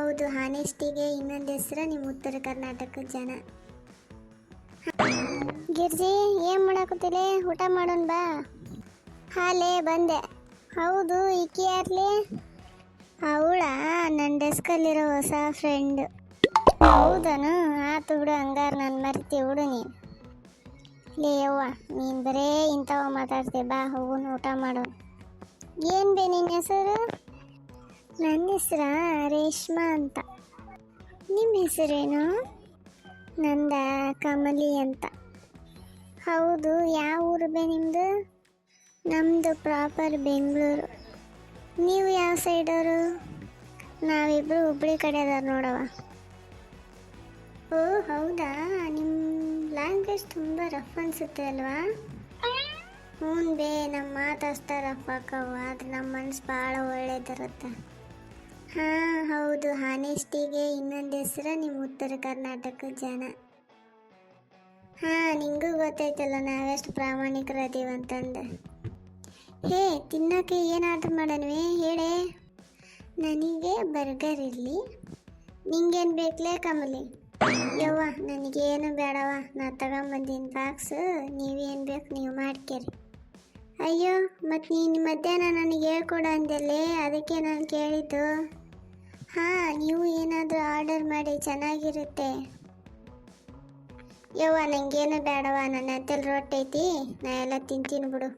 ಹೌದು, ಹಾನೆಸ್ಟಿಗೆ ಇನ್ನೊಂದು ಹೆಸರು ನಿಮ್ಮ ಉತ್ತರ ಕರ್ನಾಟಕದ ಜನ. ಗಿರ್ಜಿ, ಏನು ಮಾಡಾಕತ್ತಿಲೆ? ಊಟ ಮಾಡೋಣ ಬಾ. ಹಾಲೇ ಬಂದೆ. ಹೌದು, ಈಕಿ ಯಾರ್ಲಿ? ಅವಳ ನನ್ನ ಡೆಸ್ಕಲ್ಲಿರೋ ಹೊಸ ಫ್ರೆಂಡ್. ಹೌದನು? ಆತು ಬಿಡು, ಹಂಗಾರ ನಾನು ಮರ್ತಿ ಬಿಡು ನೀನು. ಲೇ ಯವ್ವ, ನೀನು ಬರೇ ಇಂಥವ ಮಾತಾಡ್ತೀಯ. ಬಾ ಹೋಗೋಣ, ಊಟ ಮಾಡೋಣ. ಏನು ಬೇ ನಿನ್ನ ಹೆಸರು? ನನ್ನ ಹೆಸರ ರೇಷ್ಮಾ ಅಂತ. ನಿಮ್ಮ ಹೆಸರೇನು? ನಂದ ಕಮಲಿ ಅಂತ. ಹೌದು, ಯಾವ ಊರು ಬೇ ನಿಮ್ಮದು? ನಮ್ಮದು ಪ್ರಾಪರ್ ಬೆಂಗಳೂರು. ನೀವು ಯಾವ ಸೈಡವರು? ನಾವಿಬ್ಬರು ಹುಬ್ಳಿ ಕಡೆ ಅದಾರ ನೋಡವ. ಓ ಹೌದಾ, ನಿಮ್ಮ ಲ್ಯಾಂಗ್ವೇಜ್ ತುಂಬ ರಫ್ ಅನಿಸುತ್ತೆ ಅಲ್ವಾ? ಹ್ಞೂ ಬೇ, ನಮ್ಮ ಮಾತು ಅಷ್ಟೇ ರಫ್ ಹಾಕವು, ಆದರೆ ನಮ್ಮ ಮನಸ್ಸು ಭಾಳ ಒಳ್ಳೇದಿರುತ್ತೆ. ಹಾಂ ಹೌದು, ಹಾನೆಸ್ಟಿಗೆ ಇನ್ನೊಂದು ಹೆಸರು ನಿಮ್ಮ ಉತ್ತರ ಕರ್ನಾಟಕದ ಜನ. ಹಾಂ, ನಿಂಗೂ ಗೊತ್ತೈತಲ್ಲ ನಾವೆಷ್ಟು ಪ್ರಾಮಾಣಿಕರು ಅದೀವಂತಂದು. ಹೇ, ತಿನ್ನೋಕ್ಕೆ ಏನು ಆರ್ಡ್ರ್ ಮಾಡೋಣವೇ ಹೇಳೇ? ನನಗೆ ಬರ್ಗರ್ ಇರಲಿ. ನಿಂಗೇನು ಬೇಕಲೇ ಕಮಲಿ? ಯವ್ವ, ನನಗೇನು ಬೇಡವ, ನಾ ತಗೊಂಬಂದಿನ ಬಾಕ್ಸು. ನೀವೇನು ಬೇಕು ನೀವು ಮಾಡ್ಕೇರಿ. ಅಯ್ಯೋ, ಮತ್ತು ನೀನು ಮಧ್ಯಾಹ್ನ ನನಗೆ ಹೇಳ್ಕೊಡು ಅಂದಲ್ಲೇ, ಅದಕ್ಕೆ ನಾನು ಕೇಳಿದ್ದು. ಹಾಂ, ನೀವು ಏನಾದರೂ ಆರ್ಡರ್ ಮಾಡಿ, ಚೆನ್ನಾಗಿರುತ್ತೆ. ಯವ್ವ, ನನಗೇನು ಬೇಡವ, ನನ್ನ ಹತ್ತಲ್ಲಿ ರೊಟ್ಟಿ ಐತಿ, ನಾ ಎಲ್ಲ ತಿಂತೀನಿ ಬಿಡು.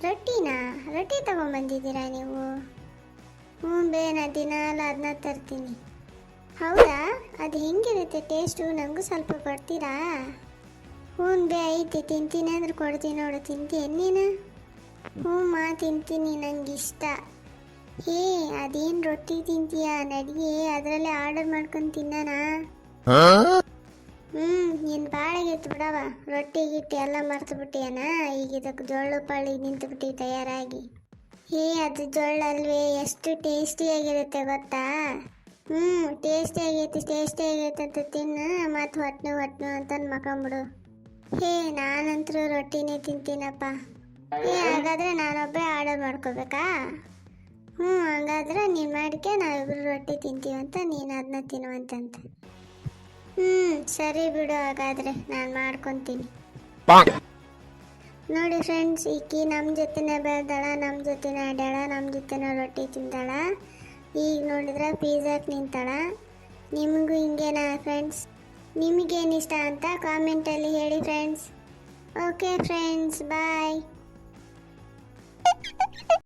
ರೊಟ್ಟಿನಾ? ರೊಟ್ಟಿ ತಗೊಂಬಂದಿದ್ದೀರಾ ನೀವು? ಹ್ಞೂ ಬೇ, ನಾ ದಿನಾಲು ಅದನ್ನ ತರ್ತೀನಿ. ಹೌದಾ, ಅದು ಹೆಂಗಿರುತ್ತೆ ಟೇಸ್ಟು? ನನಗೂ ಸ್ವಲ್ಪ ಕೊಡ್ತೀರಾ? ಹ್ಞೂ ಬೇ, ಐತಿ, ತಿಂತೀನಿ ಅಂದ್ರೆ ಕೊಡ್ತೀನಿ ನೋಡು. ತಿಂತೀನಿ ನೀನು? ಹ್ಞೂ ತಿಂತೀನಿ, ನನಗಿಷ್ಟ. ಹೇ, ಅದೇನು ರೊಟ್ಟಿ ತಿಂತೀಯಾ? ನಡಿಯೇ, ಅದರಲ್ಲೇ ಆರ್ಡರ್ ಮಾಡ್ಕೊಂಡು ತಿನ್ನೋಣ. ನೀನು ಬಾಳಾಗಿತ್ತು ಬಿಡವ, ರೊಟ್ಟಿ ಗಿಟ್ಟಿ ಎಲ್ಲ ಮರ್ತು ಬಿಟ್ಟಿಯನ. ಈಗ ಇದಕ್ಕೆ ಜೊಳ್ಳು ಪಳ್ಳಿಗೆ ನಿಂತುಬಿಟ್ಟು ತಯಾರಾಗಿ. ಹೇ, ಅದು ಜೊಳ್ಳು ಅಲ್ವೇ, ಎಷ್ಟು ಟೇಸ್ಟಿಯಾಗಿರುತ್ತೆ ಗೊತ್ತಾ? ಟೇಸ್ಟಿ ಆಗೈತೆ ಅಂತ ತಿನ್ನು, ಮತ್ತು ಹೊಟ್ಟೆ ಅಂತ ಮಕೊಂಬಿಡು. ಹೇ, ನಾನಂತರೂ ರೊಟ್ಟಿನೇ ತಿಂತೀನಪ್ಪ. ಹೇ, ಹಾಗಾದರೆ ನಾನೊಬ್ಬೇ ಆರ್ಡರ್ ಮಾಡ್ಕೋಬೇಕಾ? ಹಂಗಾದ್ರೆ ನೀನು ಮಾಡಿಕೆ, ನಾವಿಬ್ರು ರೊಟ್ಟಿ ತಿಂತೀವಂತ, ನೀನು ಅದನ್ನ ತಿನ್ನುವಂತಂತ. ಸರಿ ಬಿಡು, ಹಾಗಾದರೆ ನಾನು ಮಾಡ್ಕೊತೀನಿ. ನೋಡಿ ಫ್ರೆಂಡ್ಸ್, ಈಕಿ ನಮ್ಮ ಜೊತೆನೇ ಬೆಳೆದಾಳ, ನಮ್ಮ ಜೊತೆನೇ ಆಡ್ಯಾಳ, ನಮ್ಮ ಜೊತೆನೇ ರೊಟ್ಟಿ ತಿಂದಾಳ. ಈಗ ನೋಡಿದ್ರೆ ಪಿಜ್ಜಾಕ್ಕೆ ನಿಂತಾಳ. ನಿಮಗೂ ಹಿಂಗೇನಾ ಫ್ರೆಂಡ್ಸ್? ನಿಮಗೇನಿಷ್ಟ ಅಂತ ಕಾಮೆಂಟಲ್ಲಿ ಹೇಳಿ ಫ್ರೆಂಡ್ಸ್. ಓಕೆ ಫ್ರೆಂಡ್ಸ್, ಬಾಯ್.